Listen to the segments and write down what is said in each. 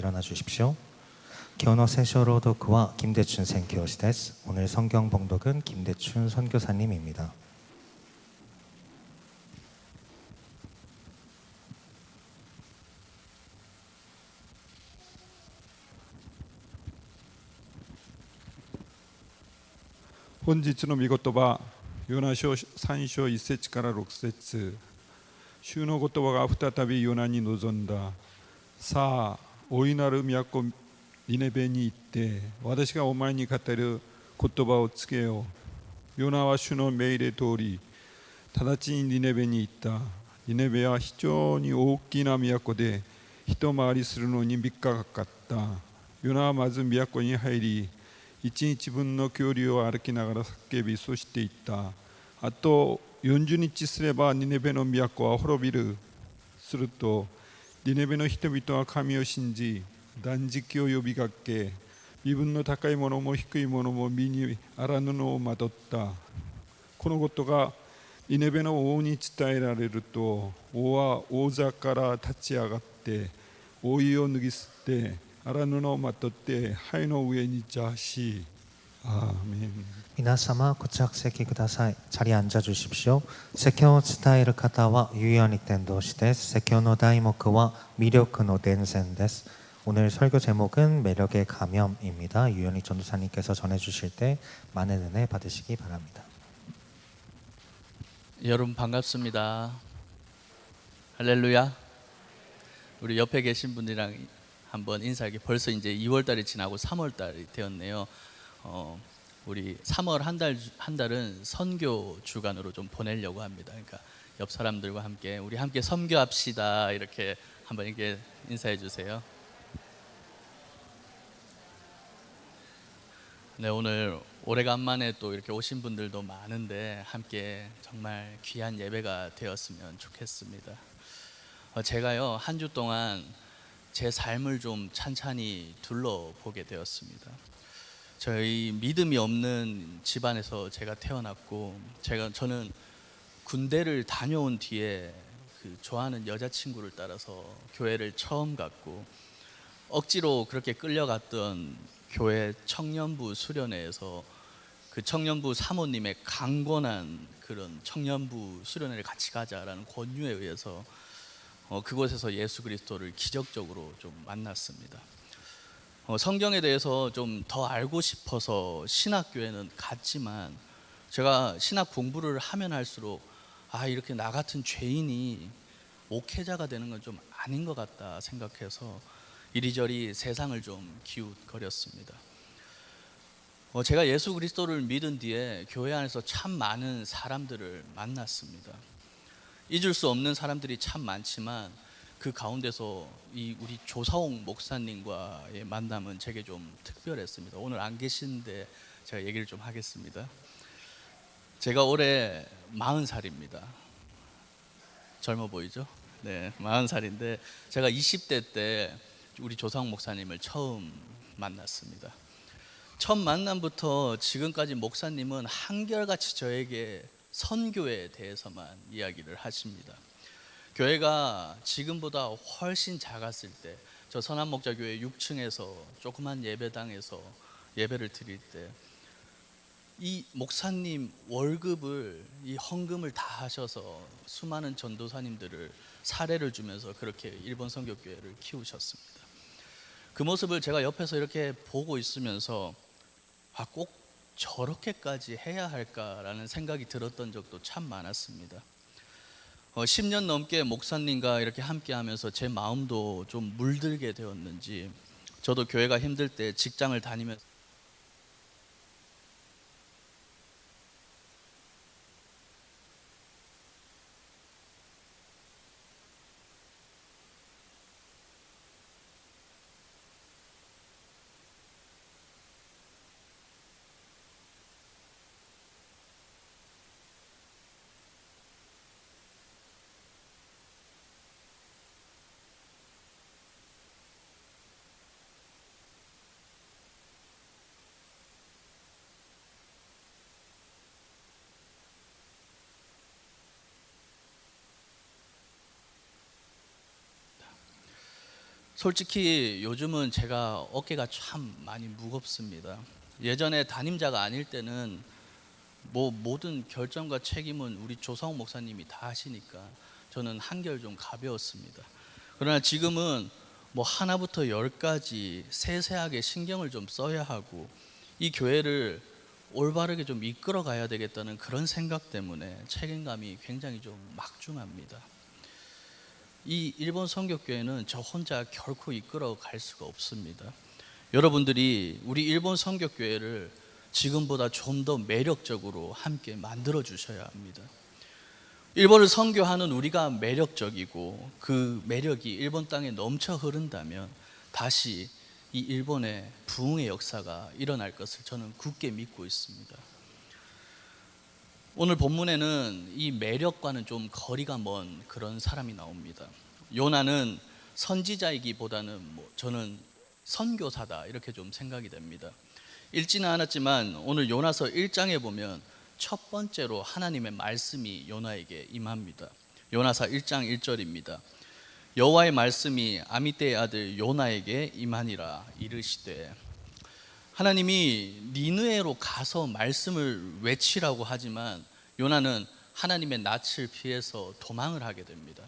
일어나 주십시오. 교노 세쇼 로독과 김대춘 선교師です. 오늘 성경 봉독은 김대춘 선교사님입니다.本日の御言葉、ヨナ書3章1節から6節。主の言葉が再びヨナに臨んだ。さあ、大いなる都ニネベに行って、私がお前に語る言葉を告げよう。ヨナは主の命令通り、直ちにニネベに行った。ニネベは非常に大きな都で、一回りするのに3日かかった。ヨナはまず都に入り、1日分の距離を歩きながら叫び、そして言った。あと40日すればニネベの都は滅びる。するとニネベの人々は神を信じ、断食を呼びかけ、身分の高い者も低い者も身に荒布をまとった。このことがニネベの王に伝えられると、王は王座から立ち上がって王衣を脱ぎ捨て、荒布をまとって灰の上に座し、アーメン。皆様ご着席ください。 자리에 앉아 주십시오.説教を伝える方は유연익伝道師です.説教の題目は미력의伝染です. 오늘 설교 제목은 매력의 감염입니다. 유연익 전도사님께서 전해주실 때 많은 은혜 받으시기 바랍니다. 여러분 반갑습니다. 할렐루야. 우리 옆에 계신 분들이랑 한번 인사하기. 벌써 이제 2월달이 지나고 3월달이 되었네요. 우리 3월 한 달은 선교 주간으로 좀 보내려고 합니다. 그러니까 옆 사람들과 함께 우리 함께 선교합시다, 이렇게 한번 이렇게 인사해 주세요. 네, 오늘 오래간만에 또 이렇게 오신 분들도 많은데 함께 정말 귀한 예배가 되었으면 좋겠습니다. 제가요, 한 주 동안 제 삶을 좀 찬찬히 둘러보게 되었습니다. 저희 믿음이 없는 집안에서 제가 태어났고, 저는 군대를 다녀온 뒤에 좋아하는 여자친구를 따라서 교회를 처음 갔고, 억지로 그렇게 끌려갔던 교회 청년부 수련회에서 그 청년부 사모님의 강권한 그런 청년부 수련회를 같이 가자라는 권유에 의해서 그곳에서 예수 그리스도를 기적적으로 좀 만났습니다. 성경에 대해서 좀 더 알고 싶어서 신학교에는 갔지만, 제가 신학 공부를 하면 할수록 이렇게 나 같은 죄인이 목회자가 되는 건 좀 아닌 것 같다 생각해서 이리저리 세상을 좀 기웃거렸습니다. 제가 예수 그리스도를 믿은 뒤에 교회 안에서 참 많은 사람들을 만났습니다. 잊을 수 없는 사람들이 참 많지만 그 가운데서 우리 조사홍 목사님과의 만남은 제게 좀 특별했습니다. 오늘 안 계신데 제가 얘기를 좀 하겠습니다. 제가 올해 40살입니다. 젊어 보이죠? 네, 40살인데 제가 20대 때 우리 조사홍 목사님을 처음 만났습니다. 첫 만남부터 지금까지 목사님은 한결같이 저에게 선교에 대해서만 이야기를 하십니다. 교회가 지금보다 훨씬 작았을 때, 저 선한목자교회 6층에서 조그만 예배당에서 예배를 드릴 때, 이 목사님 월급을, 이 헌금을 다 하셔서 수많은 전도사님들을 사례를 주면서 그렇게 일본 선교교회를 키우셨습니다. 그 모습을 제가 옆에서 이렇게 보고 있으면서 꼭 저렇게까지 해야 할까라는 생각이 들었던 적도 참 많았습니다. 10년 넘게 목사님과 이렇게 함께 하면서 제 마음도 좀 물들게 되었는지, 저도 교회가 힘들 때 직장을 다니면서 솔직히 요즘은 제가 어깨가 참 많이 무겁습니다. 예전에 담임자가 아닐 때는 뭐 모든 결정과 책임은 우리 조성욱 목사님이 다 하시니까 저는 한결 좀 가벼웠습니다. 그러나 지금은 뭐 하나부터 열까지 세세하게 신경을 좀 써야 하고 이 교회를 올바르게 좀 이끌어 가야 되겠다는 그런 생각 때문에 책임감이 굉장히 좀 막중합니다. 이 일본 선교교회는 저 혼자 결코 이끌어 갈 수가 없습니다. 여러분들이 우리 일본 선교교회를 지금보다 좀 더 매력적으로 함께 만들어 주셔야 합니다. 일본을 선교하는 우리가 매력적이고 그 매력이 일본 땅에 넘쳐 흐른다면 다시 이 일본의 부흥의 역사가 일어날 것을 저는 굳게 믿고 있습니다. 오늘 본문에는 이 매력과는 좀 거리가 먼 그런 사람이 나옵니다. 요나는 선지자이기보다는 저는 선교사다 이렇게 좀 생각이 됩니다. 읽지는 않았지만 오늘 요나서 1장에 보면 첫 번째로 하나님의 말씀이 요나에게 임합니다. 요나서 1장 1절입니다. 여호와의 말씀이 아미떼의 아들 요나에게 임하니라 이르시되, 하나님이 니느웨로 가서 말씀을 외치라고 하지만 요나는 하나님의 낯을 피해서 도망을 하게 됩니다.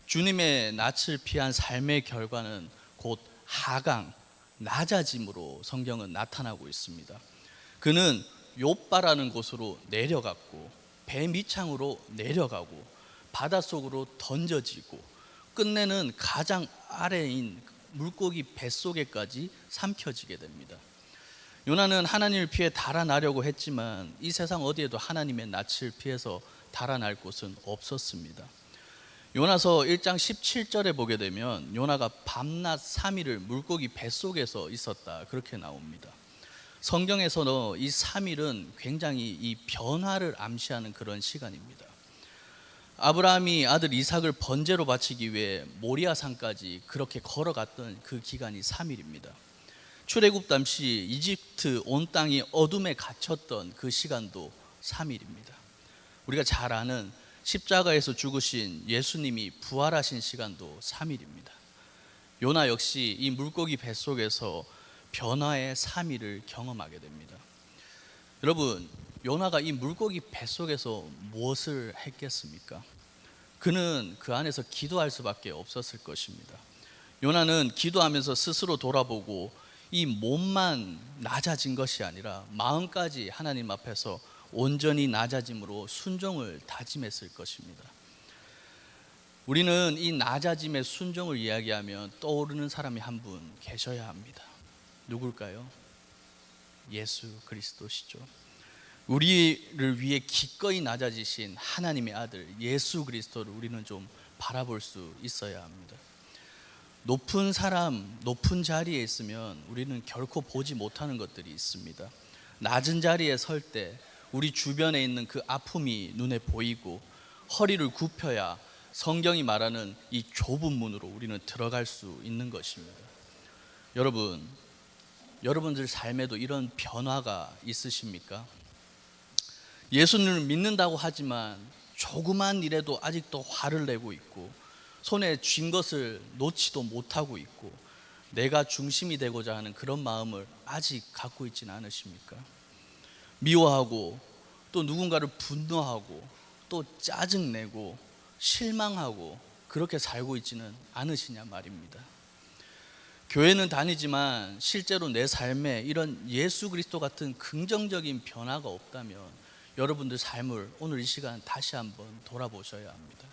주님의 낯을 피한 삶의 결과는 곧 하강, 낮아짐으로 성경은 나타나고 있습니다. 그는 욥바라는 곳으로 내려갔고 배 밑창으로 내려가고 바닷속으로 던져지고 끝내는 가장 아래인 물고기 뱃속에까지 삼켜지게 됩니다. 요나는 하나님을 피해 달아나려고 했지만 이 세상 어디에도 하나님의 낯을 피해서 달아날 곳은 없었습니다. 요나서 1장 17절에 보게 되면 요나가 밤낮 3일을 물고기 뱃속에서 있었다 그렇게 나옵니다. 성경에서는 이 3일은 굉장히 이 변화를 암시하는 그런 시간입니다. 아브라함이 아들 이삭을 번제로 바치기 위해 모리아산까지 그렇게 걸어갔던 그 기간이 3일입니다. 출애굽 당시 이집트 온 땅이 어둠에 갇혔던 그 시간도 3일입니다. 우리가 잘 아는 십자가에서 죽으신 예수님이 부활하신 시간도 3일입니다. 요나 역시 이 물고기 뱃속에서 변화의 3일을 경험하게 됩니다. 여러분, 요나가 이 물고기 뱃속에서 무엇을 했겠습니까? 그는 그 안에서 기도할 수밖에 없었을 것입니다. 요나는 기도하면서 스스로 돌아보고 이 몸만 낮아진 것이 아니라 마음까지 하나님 앞에서 온전히 낮아짐으로 순종을 다짐했을 것입니다. 우리는 이 낮아짐의 순종을 이야기하면 떠오르는 사람이 한 분 계셔야 합니다. 누굴까요? 예수 그리스도시죠. 우리를 위해 기꺼이 낮아지신 하나님의 아들 예수 그리스도를 우리는 좀 바라볼 수 있어야 합니다. 높은 사람, 높은 자리에 있으면 우리는 결코 보지 못하는 것들이 있습니다. 낮은 자리에 설 때 우리 주변에 있는 그 아픔이 눈에 보이고 허리를 굽혀야 성경이 말하는 이 좁은 문으로 우리는 들어갈 수 있는 것입니다. 여러분들 삶에도 이런 변화가 있으십니까? 예수님을 믿는다고 하지만 조그만 일에도 아직도 화를 내고 있고 손에 쥔 것을 놓지도 못하고 있고 내가 중심이 되고자 하는 그런 마음을 아직 갖고 있지는 않으십니까? 미워하고 또 누군가를 분노하고 또 짜증내고 실망하고 그렇게 살고 있지는 않으시냐 말입니다. 교회는 다니지만 실제로 내 삶에 이런 예수 그리스도 같은 긍정적인 변화가 없다면 여러분들 삶을 오늘 이 시간 다시 한번 돌아보셔야 합니다.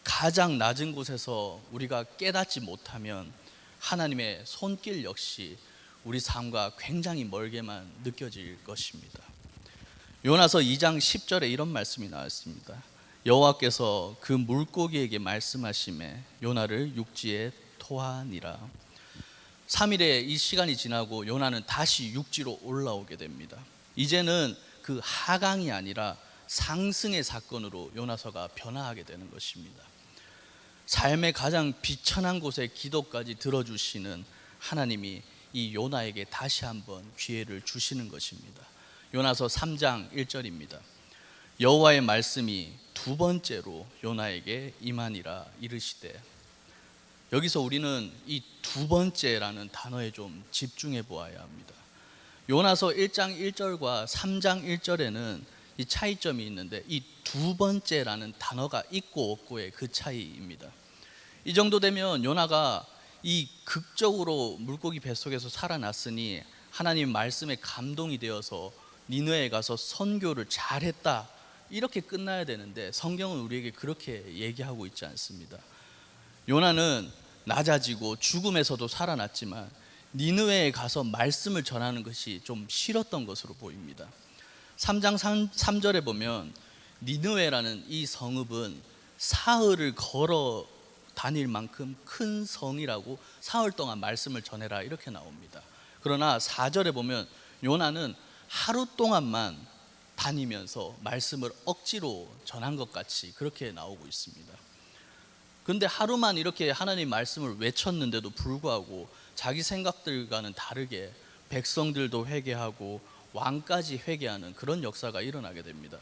가장 낮은 곳에서 우리가 깨닫지 못하면 하나님의 손길 역시 우리 삶과 굉장히 멀게만 느껴질 것입니다. 요나서 2장 10절에 이런 말씀이 나왔습니다. 여호와께서 그 물고기에게 말씀하시매 요나를 육지에 토하니라. 3일의 이 시간이 지나고 요나는 다시 육지로 올라오게 됩니다. 이제는 그 하강이 아니라 상승의 사건으로 요나서가 변화하게 되는 것입니다. 삶의 가장 비천한 곳에 기도까지 들어주시는 하나님이 이 요나에게 다시 한번 기회를 주시는 것입니다. 요나서 3장 1절입니다. 여호와의 말씀이 두 번째로 요나에게 임하니라 이르시되, 여기서 우리는 이 두 번째라는 단어에 좀 집중해 보아야 합니다. 요나서 1장 1절과 3장 1절에는 이 차이점이 있는데 이 두 번째라는 단어가 있고 없고의 그 차이입니다. 이 정도 되면 요나가 이 극적으로 물고기 뱃속에서 살아났으니 하나님 말씀에 감동이 되어서 니느웨에 가서 선교를 잘했다 이렇게 끝나야 되는데 성경은 우리에게 그렇게 얘기하고 있지 않습니다. 요나는 낮아지고 죽음에서도 살아났지만 니느웨에 가서 말씀을 전하는 것이 좀 싫었던 것으로 보입니다. 3장 3절에 보면 니느웨라는 이 성읍은 사흘을 걸어 다닐 만큼 큰 성이라고 사흘 동안 말씀을 전해라 이렇게 나옵니다. 그러나 4절에 보면 요나는 하루 동안만 다니면서 말씀을 억지로 전한 것 같이 그렇게 나오고 있습니다. 그런데 하루만 이렇게 하나님 말씀을 외쳤는데도 불구하고 자기 생각들과는 다르게 백성들도 회개하고 왕까지 회개하는 그런 역사가 일어나게 됩니다.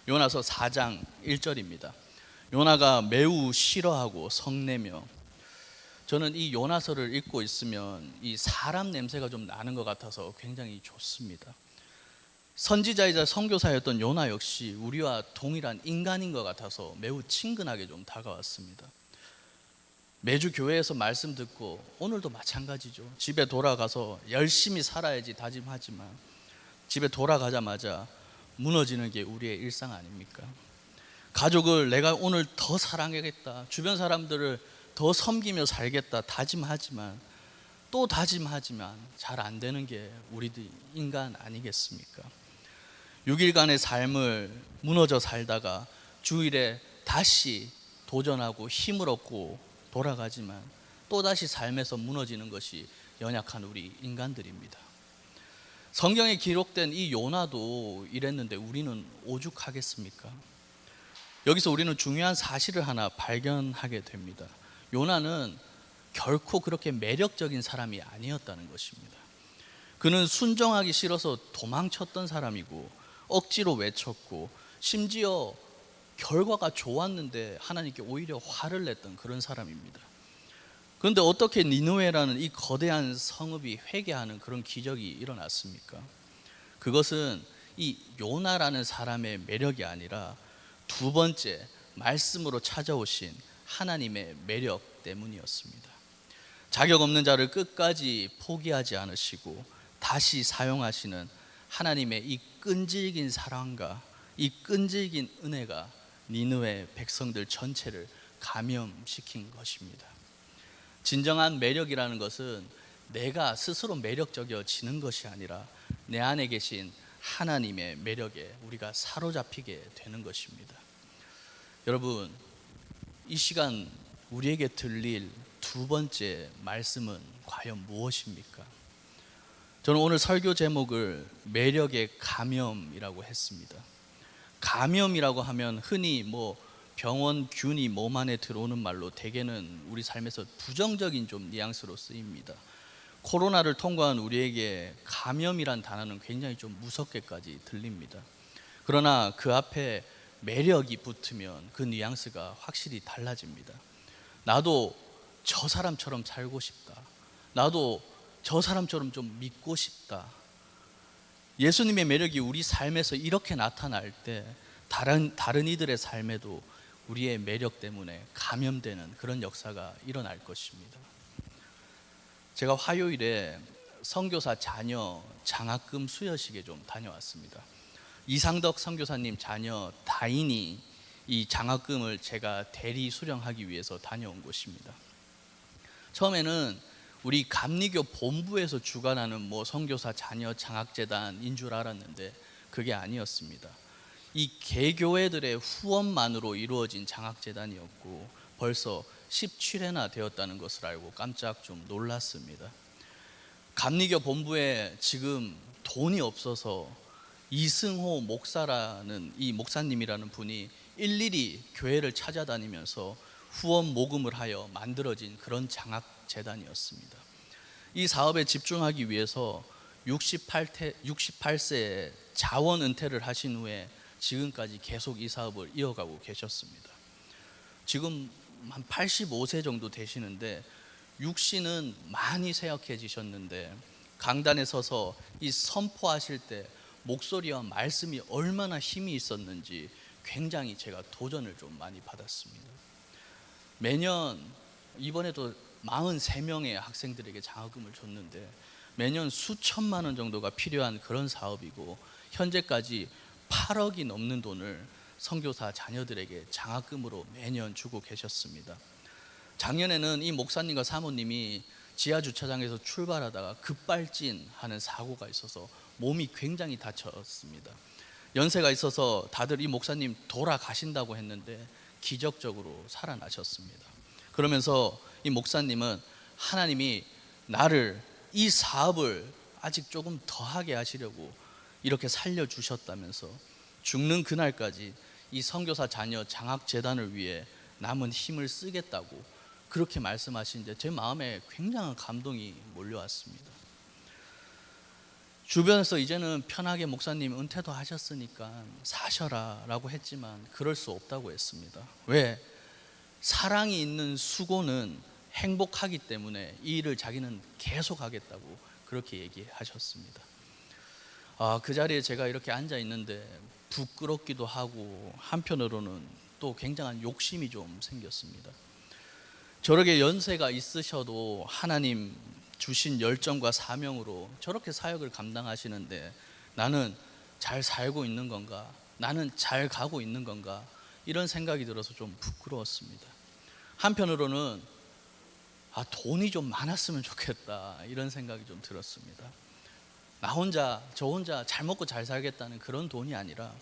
요나서 4장 1절입니다. 요나가 매우 싫어하고 성내며, 저는 이 요나서를 읽고 있으면 이 사람 냄새가 좀 나는 것 같아서 굉장히 좋습니다. 선지자이자 선교사였던 요나 역시 우리와 동일한 인간인 것 같아서 매우 친근하게 좀 다가왔습니다. 매주 교회에서 말씀 듣고 오늘도 마찬가지죠. 집에 돌아가서 열심히 살아야지 다짐하지만 집에 돌아가자마자 무너지는 게 우리의 일상 아닙니까? 가족을 내가 오늘 더 사랑하겠다, 주변 사람들을 더 섬기며 살겠다 다짐하지만 또 다짐하지만 잘 안 되는 게 우리들 인간 아니겠습니까? 6일간의 삶을 무너져 살다가 주일에 다시 도전하고 힘을 얻고 돌아가지만 또다시 삶에서 무너지는 것이 연약한 우리 인간들입니다. 성경에 기록된 이 요나도 이랬는데 우리는 오죽하겠습니까? 여기서 우리는 중요한 사실을 하나 발견하게 됩니다. 요나는 결코 그렇게 매력적인 사람이 아니었다는 것입니다. 그는 순종하기 싫어서 도망쳤던 사람이고 억지로 외쳤고 심지어 결과가 좋았는데 하나님께 오히려 화를 냈던 그런 사람입니다. 그런데 어떻게 니느웨라는 이 거대한 성읍이 회개하는 그런 기적이 일어났습니까? 그것은 이 요나라는 사람의 매력이 아니라 두 번째 말씀으로 찾아오신 하나님의 매력 때문이었습니다. 자격 없는 자를 끝까지 포기하지 않으시고 다시 사용하시는 하나님의 이 끈질긴 사랑과 이 끈질긴 은혜가 니느웨 백성들 전체를 감염시킨 것입니다. 진정한 매력이라는 것은 내가 스스로 매력적이어지는 것이 아니라 내 안에 계신 하나님의 매력에 우리가 사로잡히게 되는 것입니다. 여러분, 이 시간 우리에게 들릴 두 번째 말씀은 과연 무엇입니까? 저는 오늘 설교 제목을 매력의 감염이라고 했습니다. 감염이라고 하면 흔히 병원 균이 몸 안에 들어오는 말로 대개는 우리 삶에서 부정적인 좀 뉘앙스로 쓰입니다. 코로나를 통과한 우리에게 감염이란 단어는 굉장히 좀 무섭게까지 들립니다. 그러나 그 앞에 매력이 붙으면 그 뉘앙스가 확실히 달라집니다. 나도 저 사람처럼 살고 싶다. 나도 저 사람처럼 좀 믿고 싶다. 예수님의 매력이 우리 삶에서 이렇게 나타날 때 다른 이들의 삶에도 우리의 매력 때문에 감염되는 그런 역사가 일어날 것입니다. 제가 화요일에 선교사 자녀 장학금 수여식에 좀 다녀왔습니다. 이상덕 선교사님 자녀 다인이 이 장학금을 제가 대리 수령하기 위해서 다녀온 곳입니다. 처음에는 우리 감리교 본부에서 주관하는 선교사 자녀 장학재단인 줄 알았는데 그게 아니었습니다. 이 개교회들의 후원만으로 이루어진 장학재단이었고 벌써 17회나 되었다는 것을 알고 깜짝 좀 놀랐습니다. 감리교 본부에 지금 돈이 없어서 이승호 목사라는 이 목사님이라는 분이 일일이 교회를 찾아다니면서 후원 모금을 하여 만들어진 그런 장학재단이었습니다. 이 사업에 집중하기 위해서 68세에 자원 은퇴를 하신 후에 지금까지 계속 이 사업을 이어가고 계셨습니다. 지금 한 85세 정도 되시는데 육신은 많이 쇠약해지셨는데 강단에 서서 이 선포하실 때 목소리와 말씀이 얼마나 힘이 있었는지 굉장히 제가 도전을 좀 많이 받았습니다. 매년 이번에도 43명의 학생들에게 장학금을 줬는데 매년 수천만 원 정도가 필요한 그런 사업이고 현재까지 8억이 넘는 돈을 선교사 자녀들에게 장학금으로 매년 주고 계셨습니다. 작년에는 이 목사님과 사모님이 지하 주차장에서 출발하다가 급발진하는 사고가 있어서 몸이 굉장히 다쳤습니다. 연세가 있어서 다들 이 목사님 돌아가신다고 했는데 기적적으로 살아나셨습니다. 그러면서 이 목사님은 하나님이 나를 이 사업을 아직 조금 더 하게 하시려고 이렇게 살려주셨다면서 죽는 그날까지 이 선교사 자녀 장학재단을 위해 남은 힘을 쓰겠다고 그렇게 말씀하시는데 제 마음에 굉장한 감동이 몰려왔습니다. 주변에서 이제는 편하게 목사님 은퇴도 하셨으니까 사셔라 라고 했지만 그럴 수 없다고 했습니다. 왜? 사랑이 있는 수고는 행복하기 때문에 이 일을 자기는 계속 하겠다고 그렇게 얘기하셨습니다. 그 자리에 제가 이렇게 앉아 있는데 부끄럽기도 하고 한편으로는 또 굉장한 욕심이 좀 생겼습니다. 저렇게 연세가 있으셔도 하나님 주신 열정과 사명으로 저렇게 사역을 감당하시는데 나는 잘 살고 있는 건가? 나는 잘 가고 있는 건가? 이런 생각이 들어서 좀 부끄러웠습니다. 한편으로는 돈이 좀 많았으면 좋겠다 이런 생각이 좀 들었습니다. 저 혼자 잘 먹고 잘 살겠다는 그런 돈이 아니라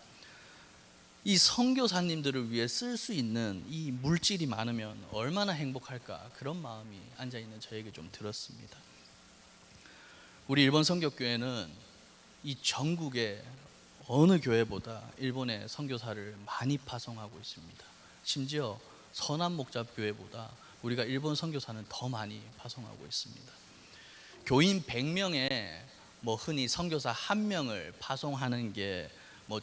이 선교사님들을 위해 쓸 수 있는 이 물질이 많으면 얼마나 행복할까 그런 마음이 앉아있는 저에게 좀 들었습니다. 우리 일본 선교교회는 이 전국의 어느 교회보다 일본의 선교사를 많이 파송하고 있습니다. 심지어 선한목잡교회보다 우리가 일본 선교사는 더 많이 파송하고 있습니다. 교인 100명에 흔히 선교사 1명을 파송하는 게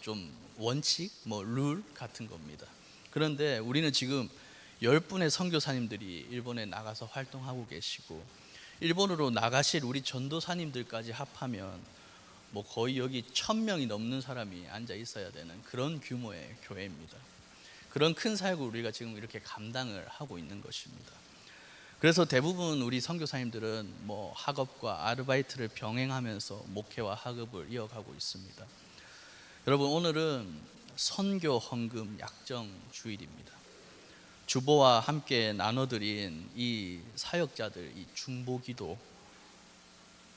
좀 원칙, 룰 같은 겁니다. 그런데 우리는 지금 10분의 선교사님들이 일본에 나가서 활동하고 계시고 일본으로 나가실 우리 전도사님들까지 합하면 거의 여기 1000명이 넘는 사람이 앉아 있어야 되는 그런 규모의 교회입니다. 그런 큰 사역을 우리가 지금 이렇게 감당을 하고 있는 것입니다. 그래서 대부분 우리 선교사님들은 학업과 아르바이트를 병행하면서 목회와 학업을 이어가고 있습니다. 여러분, 오늘은 선교 헌금 약정 주일입니다. 주보와 함께 나눠드린 이 사역자들 이 중보기도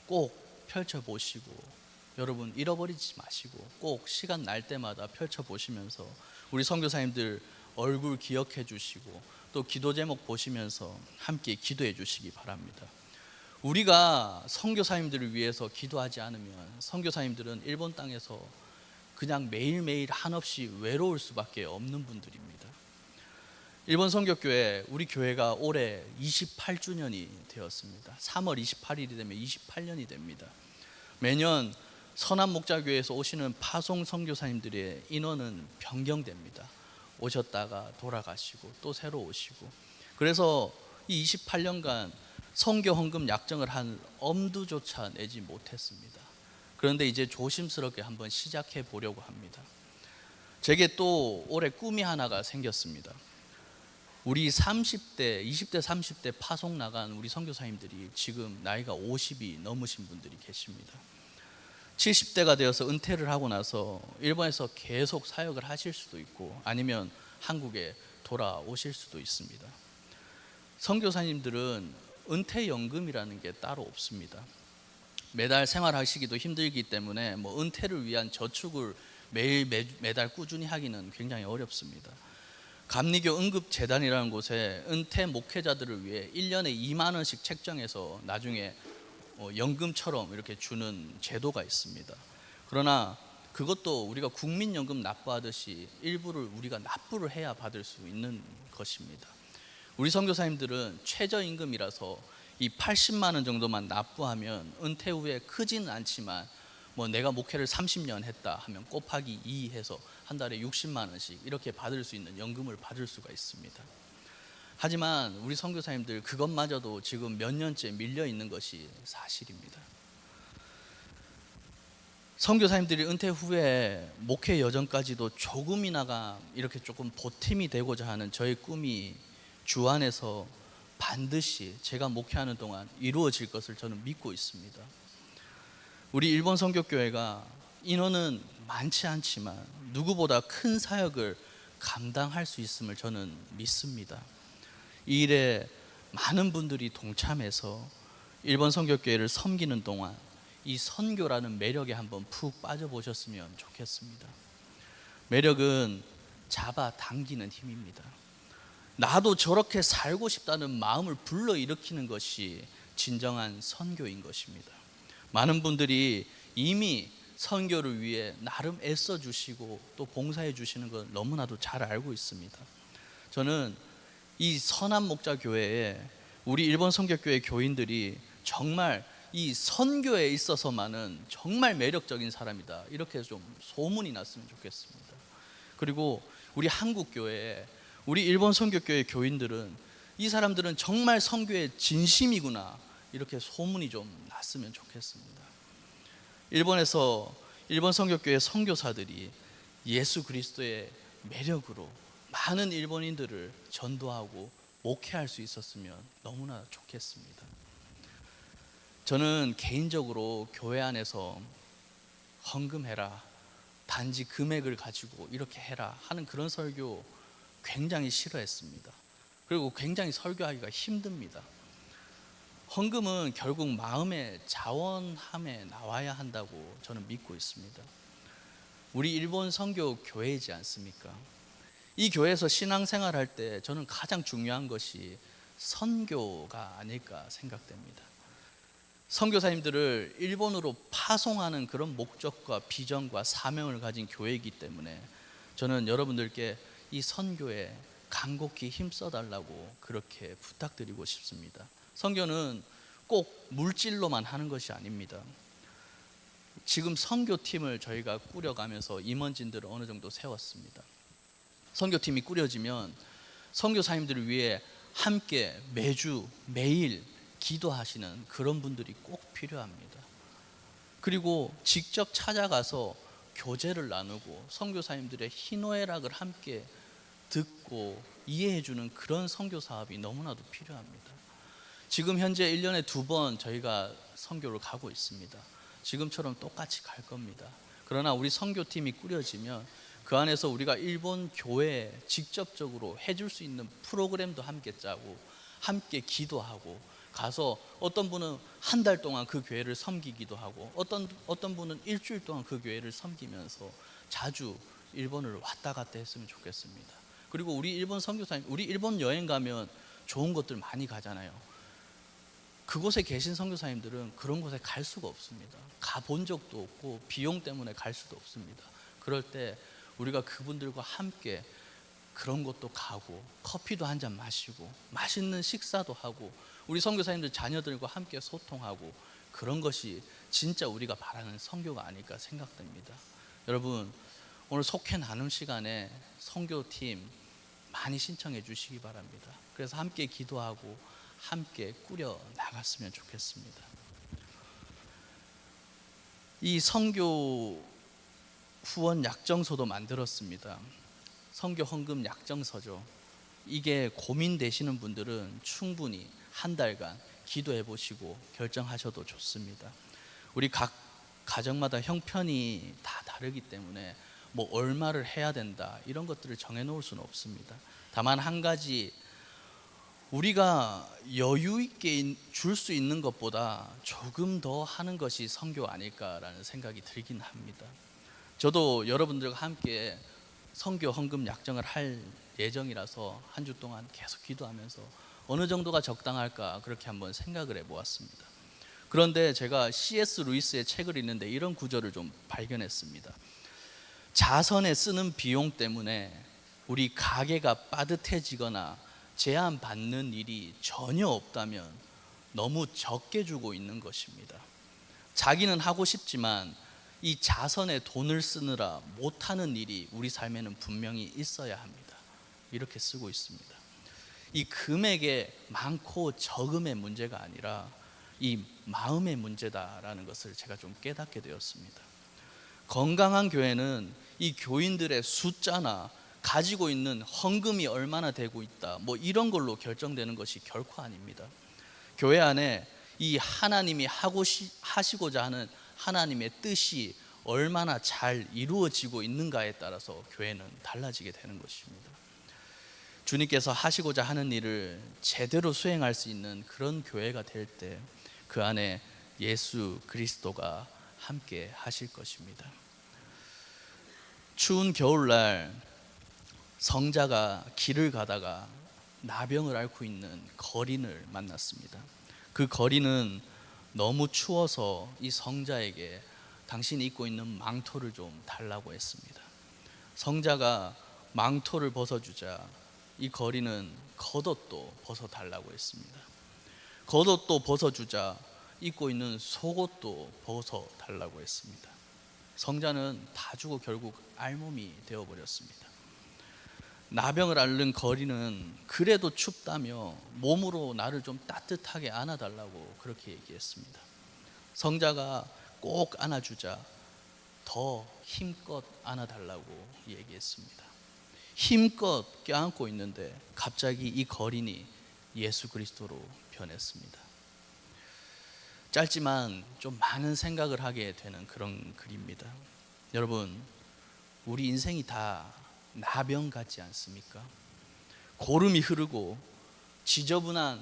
꼭 펼쳐보시고 여러분 잃어버리지 마시고 꼭 시간 날 때마다 펼쳐보시면서 우리 선교사님들 얼굴 기억해 주시고 또 기도 제목 보시면서 함께 기도해 주시기 바랍니다. 우리가 선교사님들을 위해서 기도하지 않으면 선교사님들은 일본 땅에서 그냥 매일매일 한없이 외로울 수밖에 없는 분들입니다. 일본 선교교회, 우리 교회가 올해 28주년이 되었습니다. 3월 28일이 되면 28년이 됩니다. 매년 선한목자교회에서 오시는 파송 선교사님들의 인원은 변경됩니다. 오셨다가 돌아가시고 또 새로 오시고, 그래서 이 28년간 선교 헌금 약정을 한 엄두조차 내지 못했습니다. 그런데 이제 조심스럽게 한번 시작해 보려고 합니다. 제게 또 올해 꿈이 하나가 생겼습니다. 우리 30대, 20대, 30대 파송 나간 우리 선교사님들이 지금 나이가 50이 넘으신 분들이 계십니다. 70대가 되어서 은퇴를 하고 나서 일본에서 계속 사역을 하실 수도 있고 아니면 한국에 돌아오실 수도 있습니다. 선교사님들은 은퇴연금이라는 게 따로 없습니다. 매달 생활하시기도 힘들기 때문에 은퇴를 위한 저축을 매달 꾸준히 하기는 굉장히 어렵습니다. 감리교 응급재단이라는 곳에 은퇴 목회자들을 위해 1년에 2만 원씩 책정해서 나중에 연금처럼 이렇게 주는 제도가 있습니다. 그러나 그것도 우리가 국민연금 납부하듯이 일부를 우리가 납부를 해야 받을 수 있는 것입니다. 우리 선교사님들은 최저임금이라서 이 80만 원 정도만 납부하면 은퇴 후에 크지는 않지만 내가 목회를 30년 했다 하면 곱하기 2 해서 한 달에 60만 원씩 이렇게 받을 수 있는 연금을 받을 수가 있습니다. 하지만 우리 선교사님들 그것마저도 지금 몇 년째 밀려 있는 것이 사실입니다. 선교사님들이 은퇴 후에 목회 여정까지도 조금이나가 이렇게 조금 보탬이 되고자 하는 저의 꿈이 주 안에서 반드시 제가 목회하는 동안 이루어질 것을 저는 믿고 있습니다. 우리 일본 선교교회가 인원은 많지 않지만 누구보다 큰 사역을 감당할 수 있음을 저는 믿습니다. 이 일에 많은 분들이 동참해서 일본 선교교회를 섬기는 동안 이 선교라는 매력에 한번 푹 빠져보셨으면 좋겠습니다. 매력은 잡아당기는 힘입니다. 나도 저렇게 살고 싶다는 마음을 불러일으키는 것이 진정한 선교인 것입니다. 많은 분들이 이미 선교를 위해 나름 애써주시고 또 봉사해 주시는 걸 너무나도 잘 알고 있습니다. 저는 이 선한 목자 교회에 우리 일본 선교교회 교인들이 정말 이 선교에 있어서만은 정말 매력적인 사람이다, 이렇게 좀 소문이 났으면 좋겠습니다. 그리고 우리 한국 교회에 우리 일본 선교교회 교인들은 이 사람들은 정말 선교에 진심이구나, 이렇게 소문이 좀 났으면 좋겠습니다. 일본에서 일본 선교교회 선교사들이 예수 그리스도의 매력으로 많은 일본인들을 전도하고 목회할 수 있었으면 너무나 좋겠습니다. 저는 개인적으로 교회 안에서 헌금해라, 단지 금액을 가지고 이렇게 해라 하는 그런 설교 굉장히 싫어했습니다. 그리고 굉장히 설교하기가 힘듭니다. 헌금은 결국 마음의 자원함에 나와야 한다고 저는 믿고 있습니다. 우리 일본 선교 교회이지 않습니까? 이 교회에서 신앙생활할 때 저는 가장 중요한 것이 선교가 아닐까 생각됩니다. 선교사님들을 일본으로 파송하는 그런 목적과 비전과 사명을 가진 교회이기 때문에 저는 여러분들께 이 선교에 간곡히 힘써달라고 그렇게 부탁드리고 싶습니다. 선교는 꼭 물질로만 하는 것이 아닙니다. 지금 선교팀을 저희가 꾸려가면서 임원진들을 어느 정도 세웠습니다. 선교팀이 꾸려지면 선교사님들을 위해 함께 매주 매일 기도하시는 그런 분들이 꼭 필요합니다. 그리고 직접 찾아가서 교제를 나누고 선교사님들의 희노애락을 함께 듣고 이해해주는 그런 선교 사업이 너무나도 필요합니다. 지금 현재 1년에 2번 저희가 선교를 가고 있습니다. 지금처럼 똑같이 갈 겁니다. 그러나 우리 선교팀이 꾸려지면 그 안에서 우리가 일본 교회에 직접적으로 해줄 수 있는 프로그램도 함께 짜고 함께 기도하고 가서 어떤 분은 한 달 동안 그 교회를 섬기기도 하고 어떤 분은 일주일 동안 그 교회를 섬기면서 자주 일본을 왔다 갔다 했으면 좋겠습니다. 그리고 우리 일본 선교사님, 우리 일본 여행 가면 좋은 곳들 많이 가잖아요. 그곳에 계신 선교사님들은 그런 곳에 갈 수가 없습니다. 가본 적도 없고 비용 때문에 갈 수도 없습니다. 그럴 때 우리가 그분들과 함께 그런 곳도 가고 커피도 한 잔 마시고 맛있는 식사도 하고 우리 선교사님들 자녀들과 함께 소통하고 그런 것이 진짜 우리가 바라는 선교가 아닐까 생각됩니다. 여러분, 오늘 속회 나눔 시간에 선교팀 많이 신청해 주시기 바랍니다. 그래서 함께 기도하고 함께 꾸려 나갔으면 좋겠습니다. 이 선교 후원 약정서도 만들었습니다. 선교 헌금 약정서죠. 이게 고민되시는 분들은 충분히 한 달간 기도해 보시고 결정하셔도 좋습니다. 우리 각 가정마다 형편이 다 다르기 때문에 뭐 얼마를 해야 된다 이런 것들을 정해 놓을 수는 없습니다. 다만 한 가지, 우리가 여유 있게 줄 수 있는 것보다 조금 더 하는 것이 선교 아닐까라는 생각이 들긴 합니다. 저도 여러분들과 함께 선교 헌금 약정을 할 예정이라서 한 주 동안 계속 기도하면서 어느 정도가 적당할까 그렇게 한번 생각을 해보았습니다. 그런데 제가 C.S. 루이스의 책을 읽는데 이런 구절을 좀 발견했습니다. 자선에 쓰는 비용 때문에 우리 가게가 빠듯해지거나 제한받는 일이 전혀 없다면 너무 적게 주고 있는 것입니다. 자기는 하고 싶지만 이 자선에 돈을 쓰느라 못하는 일이 우리 삶에는 분명히 있어야 합니다. 이렇게 쓰고 있습니다. 이 금액의 많고 적음의 문제가 아니라 이 마음의 문제다라는 것을 제가 좀 깨닫게 되었습니다. 건강한 교회는 이 교인들의 숫자나 가지고 있는 헌금이 얼마나 되고 있다, 뭐 이런 걸로 결정되는 것이 결코 아닙니다. 교회 안에 이 하나님이 하시고자 하는 하나님의 뜻이 얼마나 잘 이루어지고 있는가에 따라서 교회는 달라지게 되는 것입니다. 주님께서 하시고자 하는 일을 제대로 수행할 수 있는 그런 교회가 될 때 그 안에 예수 그리스도가 함께 하실 것입니다. 추운 겨울날 성자가 길을 가다가 나병을 앓고 있는 거린을 만났습니다. 그 거린은 너무 추워서 이 성자에게 당신이 입고 있는 망토를 좀 달라고 했습니다. 성자가 망토를 벗어주자 이 거린은 겉옷도 벗어달라고 했습니다. 겉옷도 벗어주자 입고 있는 속옷도 벗어달라고 했습니다. 성자는 다 주고 결국 알몸이 되어버렸습니다. 나병을 앓는 거린은 그래도 춥다며 몸으로 나를 좀 따뜻하게 안아달라고 그렇게 얘기했습니다. 성자가 꼭 안아주자 더 힘껏 안아달라고 얘기했습니다. 힘껏 껴안고 있는데 갑자기 이 거린이 예수 그리스도로 변했습니다. 짧지만 좀 많은 생각을 하게 되는 그런 글입니다. 여러분, 우리 인생이 다 나병 같지 않습니까? 고름이 흐르고 지저분한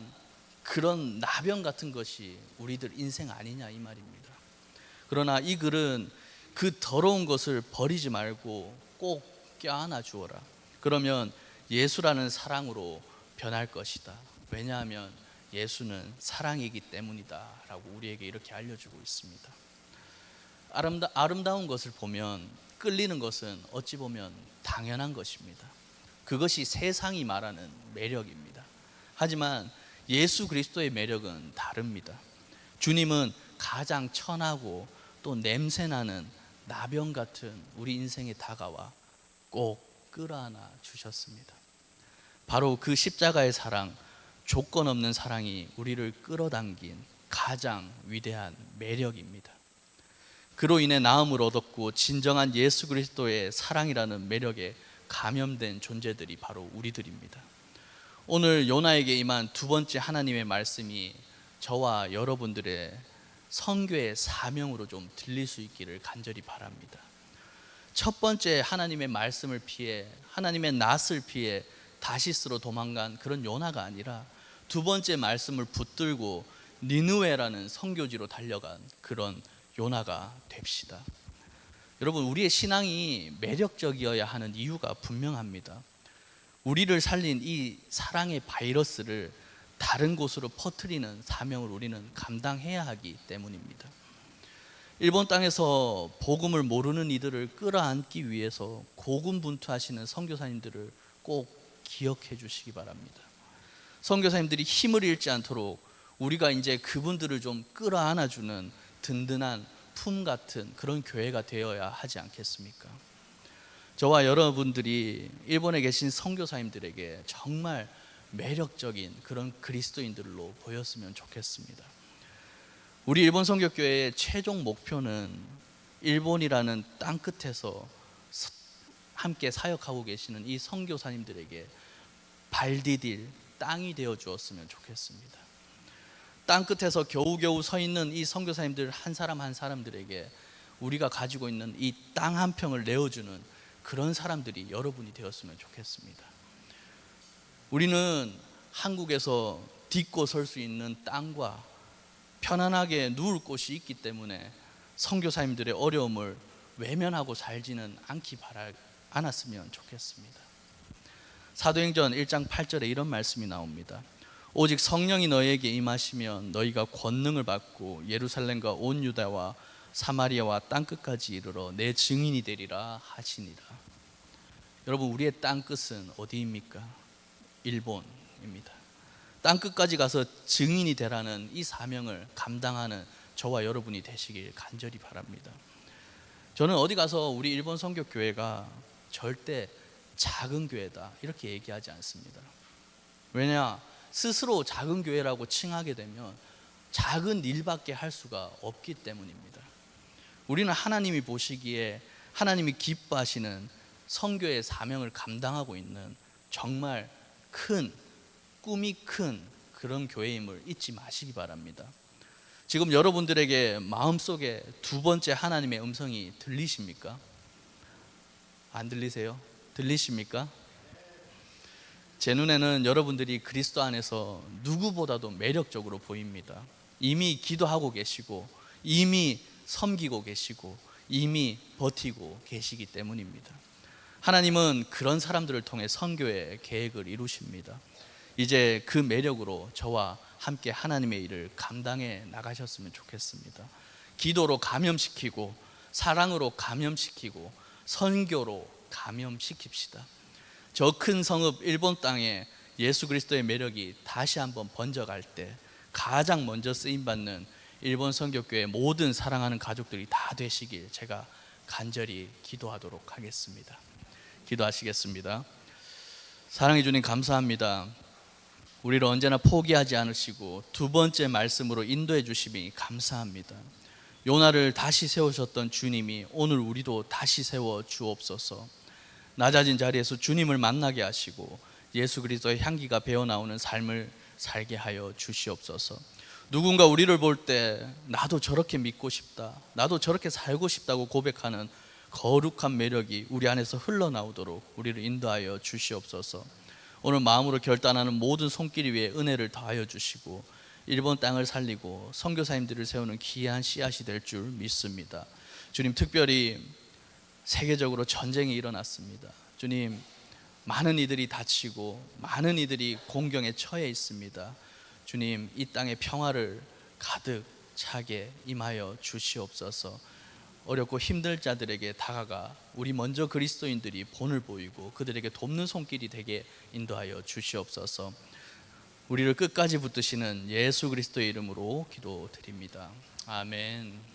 그런 나병 같은 것이 우리들 인생 아니냐 이 말입니다. 그러나 이 글은 그 더러운 것을 버리지 말고 꼭 껴안아 주어라. 그러면 예수라는 사랑으로 변할 것이다. 왜냐하면 예수는 사랑이기 때문이다 라고 우리에게 이렇게 알려주고 있습니다. 아름다운 것을 보면 끌리는 것은 어찌 보면 당연한 것입니다. 그것이 세상이 말하는 매력입니다. 하지만 예수 그리스도의 매력은 다릅니다. 주님은 가장 천하고 또 냄새나는 나병 같은 우리 인생에 다가와 꼭 끌어안아 주셨습니다. 바로 그 십자가의 사랑, 조건 없는 사랑이 우리를 끌어당긴 가장 위대한 매력입니다. 그로 인해 나음을 얻었고 진정한 예수 그리스도의 사랑이라는 매력에 감염된 존재들이 바로 우리들입니다. 오늘 요나에게 임한 두 번째 하나님의 말씀이 저와 여러분들의 선교의 사명으로 좀 들릴 수 있기를 간절히 바랍니다. 첫 번째 하나님의 말씀을 피해 하나님의 낯을 피해 다시스로 도망간 그런 요나가 아니라 두 번째 말씀을 붙들고 니느웨라는 선교지로 달려간 그런 요나가 됩시다. 여러분, 우리의 신앙이 매력적이어야 하는 이유가 분명합니다. 우리를 살린 이 사랑의 바이러스를 다른 곳으로 퍼뜨리는 사명을 우리는 감당해야 하기 때문입니다. 일본 땅에서 복음을 모르는 이들을 끌어안기 위해서 고군분투하시는 선교사님들을 꼭 기억해 주시기 바랍니다. 선교사님들이 힘을 잃지 않도록 우리가 이제 그분들을 좀 끌어안아주는 든든한 품 같은 그런 교회가 되어야 하지 않겠습니까? 저와 여러분들이 일본에 계신 선교사님들에게 정말 매력적인 그런 그리스도인들로 보였으면 좋겠습니다. 우리 일본 선교교회의 최종 목표는 일본이라는 땅 끝에서 함께 사역하고 계시는 이 선교사님들에게 발 디딜 땅이 되어 주었으면 좋겠습니다. 땅 끝에서 겨우겨우 서 있는 이 선교사님들 한 사람 한 사람들에게 우리가 가지고 있는 이 땅 한 평을 내어주는 그런 사람들이 여러분이 되었으면 좋겠습니다. 우리는 한국에서 딛고 설 수 있는 땅과 편안하게 누울 곳이 있기 때문에 선교사님들의 어려움을 외면하고 살지는 않았으면 좋겠습니다. 사도행전 1장 8절에 이런 말씀이 나옵니다. 오직 성령이 너희에게 임하시면 너희가 권능을 받고 예루살렘과 온 유다와 사마리아와 땅끝까지 이르러 내 증인이 되리라 하시니라. 여러분, 우리의 땅끝은 어디입니까? 일본입니다. 땅끝까지 가서 증인이 되라는 이 사명을 감당하는 저와 여러분이 되시길 간절히 바랍니다. 저는 어디 가서 우리 일본 선교교회가 절대 작은 교회다 이렇게 얘기하지 않습니다. 왜냐, 스스로 작은 교회라고 칭하게 되면 작은 일밖에 할 수가 없기 때문입니다. 우리는 하나님이 보시기에 하나님이 기뻐하시는 선교의 사명을 감당하고 있는 정말 큰, 꿈이 큰 그런 교회임을 잊지 마시기 바랍니다. 지금 여러분들에게 마음속에 두 번째 하나님의 음성이 들리십니까? 안 들리세요? 들리십니까? 제 눈에는 여러분들이 그리스도 안에서 누구보다도 매력적으로 보입니다. 이미 기도하고 계시고, 이미 섬기고 계시고, 이미 버티고 계시기 때문입니다. 하나님은 그런 사람들을 통해 선교의 계획을 이루십니다. 이제 그 매력으로 저와 함께 하나님의 일을 감당해 나가셨으면 좋겠습니다. 기도로 감염시키고, 사랑으로 감염시키고, 선교로 감염시킵시다. 저 큰 성읍 일본 땅에 예수 그리스도의 매력이 다시 한번 번져갈 때 가장 먼저 쓰임받는 일본 선교교회 모든 사랑하는 가족들이 다 되시길 제가 간절히 기도하도록 하겠습니다. 기도하시겠습니다. 사랑해 주님 감사합니다. 우리를 언제나 포기하지 않으시고 두 번째 말씀으로 인도해 주심이 감사합니다. 요나를 다시 세우셨던 주님이 오늘 우리도 다시 세워 주옵소서. 낮아진 자리에서 주님을 만나게 하시고 예수 그리스도의 향기가 배어나오는 삶을 살게 하여 주시옵소서. 누군가 우리를 볼 때 나도 저렇게 믿고 싶다, 나도 저렇게 살고 싶다고 고백하는 거룩한 매력이 우리 안에서 흘러나오도록 우리를 인도하여 주시옵소서. 오늘 마음으로 결단하는 모든 손길 위에 은혜를 더하여 주시고 일본 땅을 살리고 선교사님들을 세우는 귀한 씨앗이 될 줄 믿습니다. 주님, 특별히 세계적으로 전쟁이 일어났습니다. 주님, 많은 이들이 다치고 많은 이들이 공경에 처해 있습니다. 주님, 이 땅에 평화를 가득 차게 임하여 주시옵소서. 어렵고 힘들 자들에게 다가가 우리 먼저 그리스도인들이 본을 보이고 그들에게 돕는 손길이 되게 인도하여 주시옵소서. 우리를 끝까지 붙드시는 예수 그리스도의 이름으로 기도드립니다. 아멘.